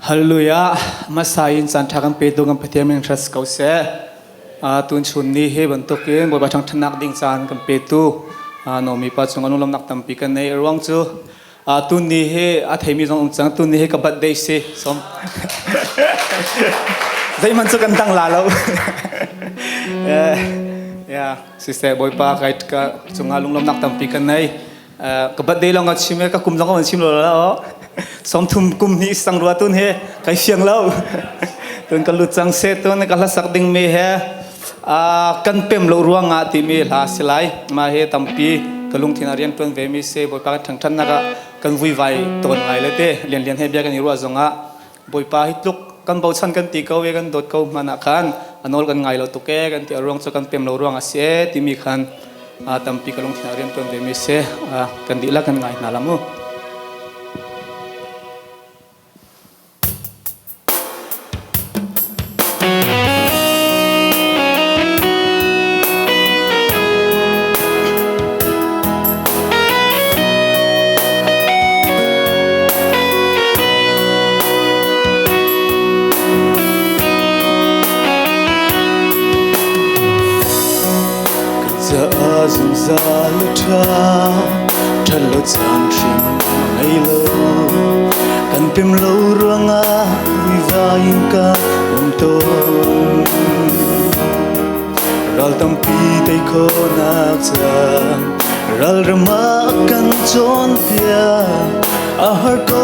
Hallelujah. Masayin san thakam pedo ngam pathiameng thras kause. Tun chunni he bantokin bo batang thanak ding san kam petu. Nomi pa chung anulam nak tampi kan nei ruang chu. Tun ni he a themi jong chang tun ni he ka birthday se som. Dai man chu kan tang la lo. Ya, sister boy pa kait ka chung alunglam nak tampi kan nei. Ka birthday long at chime ka kum long an chim lo la. Som thum kum ni sang ruat tun he kai siang lo tun kan lut chang se tun ka la sak ding me he kan pem lo ruanga ti me la silai ma he tampi kalung thina rian tun ve mi se boy pa thang than na ka kan vui vai ton ngai le te lian lian he bia kan ruwa zonga boy pa hitluk kan bau chan kan ti ko we kan dot ko mana khan anol kan ngai lo tu ke kan ti arong chu kan pem lo ruanga se ti mi khan tampi kalung thina rian tun ve mi se kan di la kan ngai na lamu Azung zalutha thalo chang thrim ngai lo kan pem lo ruanga viva inka to ral tampi tai ko na cha ral rama kan chon pia a har ko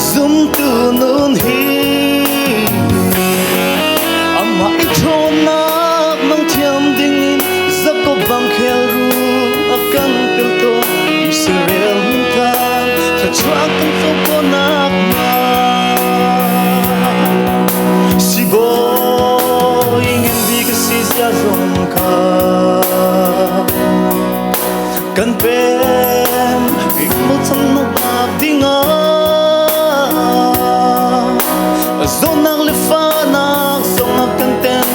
zum tu nun hi ama itona mang thiam ding ko bang khel ru akan pel to Israel ta sa chuak kan so ko nak ma si boy ingen di ka si sia zon ka kan pem ik mo tham no ba dinga zonang le fa na song kan tem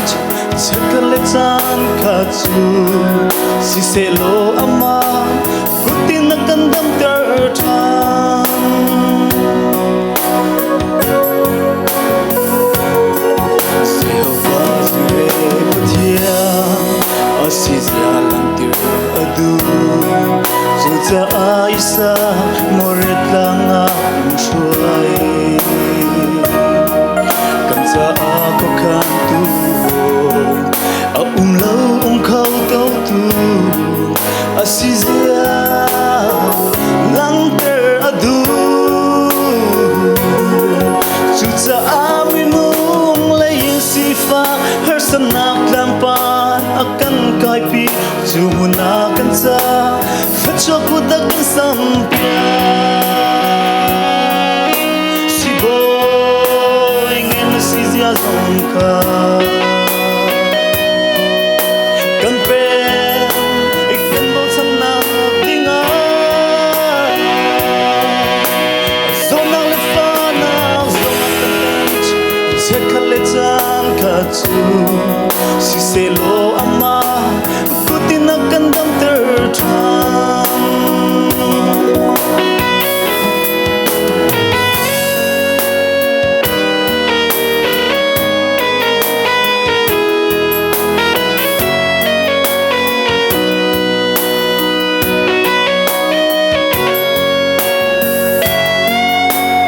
chakale chan ka chu si se lo ama kutin na kandam ter than se va zure pathia asizya lang tir adu zuza aisa moret langa shuai kanza ako kan tu lâu khâu tâu tu asizia lang ter adu chucha aminung laying sifa her sanak lampan akan kai pi chumuna kan sa facho kudak sampia si boy ngem asizia zonka si se lo ama kutin na kandam ter than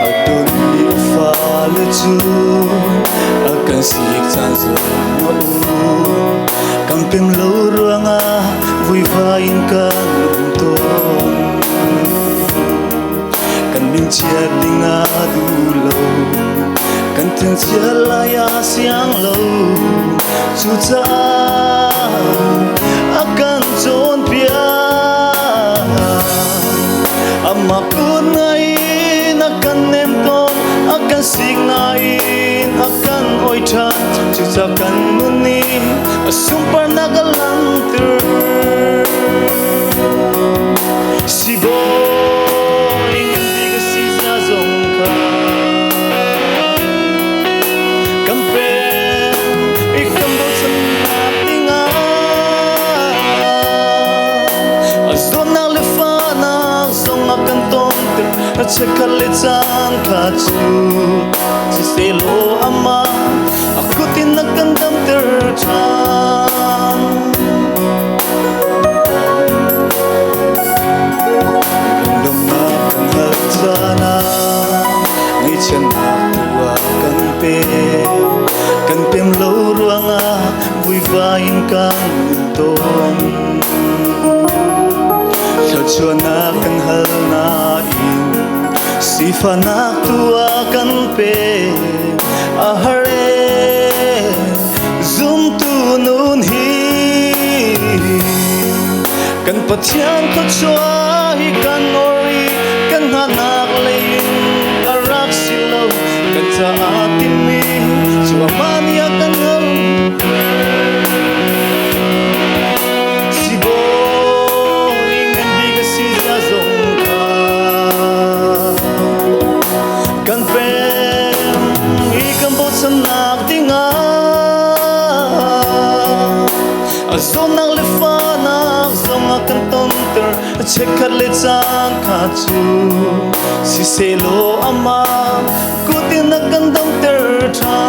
adon li fa le chu akan sik chan zo kam pem lo ruanga vui vain kan to kan bin chia dinga du lo kan ten chia la ya siang lo chu cha akan chon pia amma kun ngai na kan nem ton akan sik ngai akan oi chan chu cha kan muni sumpar nagalanter si boy hindi ka si sa zongka kampen ikambol sa natinga azon na lefana zong akan tonter chekat le chan kha chu si se lo ama akutin nakandam ter chan lum na kan hal chana ngai chen na tua kan pem lo ruanga vui vain kan ton chua na kan hal na in si fa na tua kan pe a hare zum tu nun hi kan pathian ko chua hi kan ori kan hanak lein arak silo kan sa atin mi chua mania kan hal kan pem ikam bot sanak dinga azon nang le fa nak zong akan tonter chekat le chan kha chu si se lo ama kutin nakandam ter tha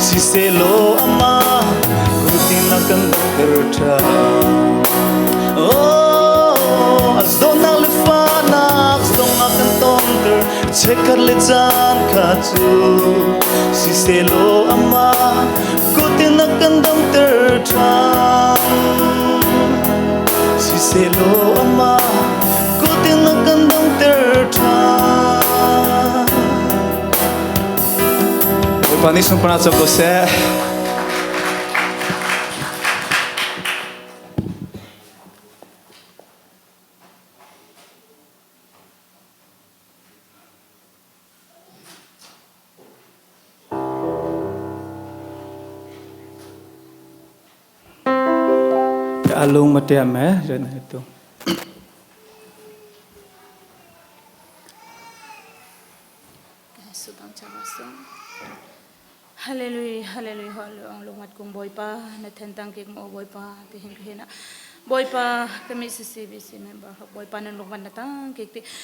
si se lo ama kutin nakandam ter tha oh azon nang le fa nak zong akan tonter chekat le chan kha chu si se lo ama kutin nakandam ter tha si se lo ama kutin nakandam ter tha Panisung pernah coba saya. Alung matiam dan itu. Subang cabasong. Hallelujah, hallelujah, hallelujah. Ang lungat kong boy pa, natentang kik mo boy pa, tihin kahina. Boy pa, kami sa CBC member, boy pa ng lungat natang kik.